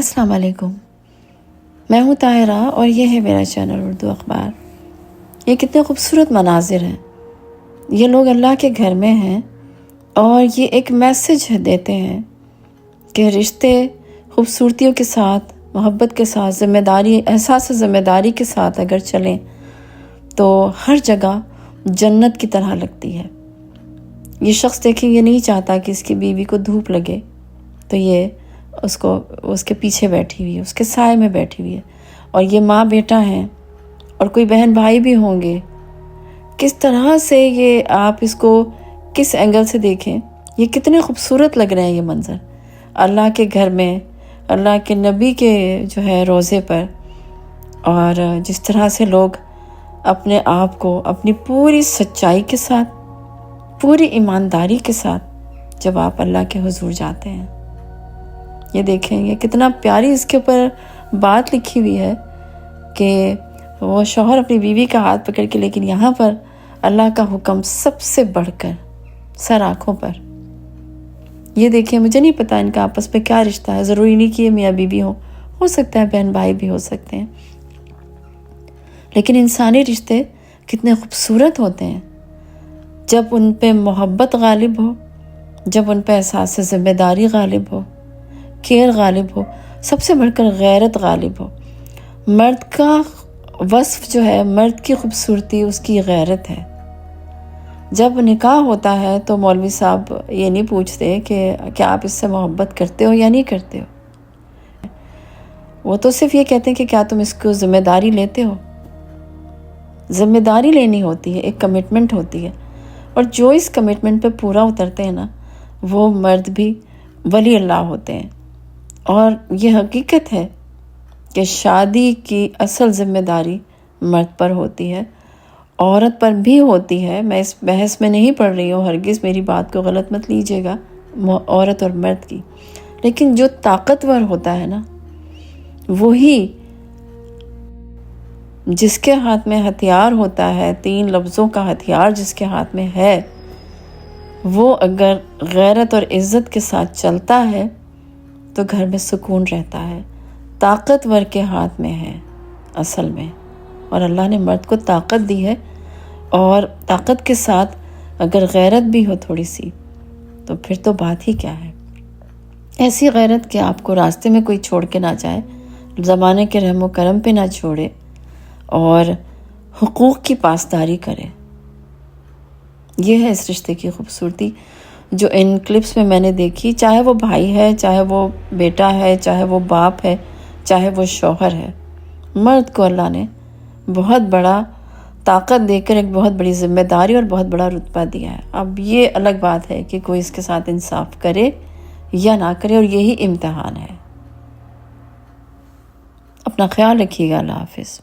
السلام علیکم، میں ہوں طاہرہ اور یہ ہے میرا چینل اردو اخبار۔ یہ کتنے خوبصورت مناظر ہیں۔ یہ لوگ اللہ کے گھر میں ہیں اور یہ ایک میسج دیتے ہیں کہ رشتے خوبصورتیوں کے ساتھ، محبت کے ساتھ، ذمہ داری، احساس ذمہ داری کے ساتھ اگر چلیں تو ہر جگہ جنت کی طرح لگتی ہے۔ یہ شخص دیکھیں، یہ نہیں چاہتا کہ اس کی بیوی کو دھوپ لگے، تو یہ اس کے پیچھے بیٹھی ہوئی ہے، اس کے سائے میں بیٹھی ہوئی ہے۔ اور یہ ماں بیٹا ہیں اور کوئی بہن بھائی بھی ہوں گے۔ کس طرح سے یہ آپ اس کو کس اینگل سے دیکھیں، یہ کتنے خوبصورت لگ رہے ہیں یہ منظر، اللہ کے گھر میں، اللہ کے نبی کے جو ہے روضے پر، اور جس طرح سے لوگ اپنے آپ کو اپنی پوری سچائی کے ساتھ، پوری ایمانداری کے ساتھ جب آپ اللہ کے حضور جاتے ہیں۔ یہ دیکھیں، یہ کتنا پیاری اس کے اوپر بات لکھی ہوئی ہے کہ وہ شوہر اپنی بیوی کا ہاتھ پکڑ کے، لیکن یہاں پر اللہ کا حکم سب سے بڑھ کر سر آنکھوں پر۔ یہ دیکھیں، مجھے نہیں پتا ان کا آپس میں کیا رشتہ ہے، ضروری نہیں کہ یہ میاں بیوی ہو سکتا ہے بہن بھائی بھی ہو سکتے ہیں، لیکن انسانی رشتے کتنے خوبصورت ہوتے ہیں جب ان پہ محبت غالب ہو، جب ان پہ احساس ذمہ داری غالب ہو، کیئر غالب ہو، سب سے بڑھ کر غیرت غالب ہو۔ مرد کا وصف جو ہے، مرد کی خوبصورتی اس کی غیرت ہے۔ جب نکاح ہوتا ہے تو مولوی صاحب یہ نہیں پوچھتے کہ کیا آپ اس سے محبت کرتے ہو یا نہیں کرتے ہو، وہ تو صرف یہ کہتے ہیں کہ کیا تم اس کو ذمہ داری لیتے ہو۔ ذمہ داری لینی ہوتی ہے، ایک کمٹمنٹ ہوتی ہے، اور جو اس کمٹمنٹ پہ پورا اترتے ہیں نا، وہ مرد بھی ولی اللہ ہوتے ہیں۔ اور یہ حقیقت ہے کہ شادی کی اصل ذمہ داری مرد پر ہوتی ہے، عورت پر بھی ہوتی ہے۔ میں اس بحث میں نہیں پڑھ رہی ہوں، ہرگز میری بات کو غلط مت لیجیے گا، عورت اور مرد کی، لیکن جو طاقتور ہوتا ہے نا، وہی جس کے ہاتھ میں ہتھیار ہوتا ہے، 3 لفظوں کا ہتھیار جس کے ہاتھ میں ہے، وہ اگر غیرت اور عزت کے ساتھ چلتا ہے تو گھر میں سکون رہتا ہے۔ طاقتور کے ہاتھ میں ہے اصل میں، اور اللہ نے مرد کو طاقت دی ہے، اور طاقت کے ساتھ اگر غیرت بھی ہو تھوڑی سی، تو پھر تو بات ہی کیا ہے۔ ایسی غیرت کہ آپ کو راستے میں کوئی چھوڑ کے نہ جائے، زمانے کے رحم و کرم پہ نہ چھوڑے، اور حقوق کی پاسداری کرے۔ یہ ہے اس رشتے کی خوبصورتی جو ان کلپس میں نے دیکھی، چاہے وہ بھائی ہے، چاہے وہ بیٹا ہے، چاہے وہ باپ ہے، چاہے وہ شوہر ہے۔ مرد کو اللہ نے بہت بڑا طاقت دے کر ایک بہت بڑی ذمہ داری اور بہت بڑا رتبہ دیا ہے۔ اب یہ الگ بات ہے کہ کوئی اس کے ساتھ انصاف کرے یا نہ کرے، اور یہی امتحان ہے۔ اپنا خیال رکھیے گا۔ اللہ حافظ۔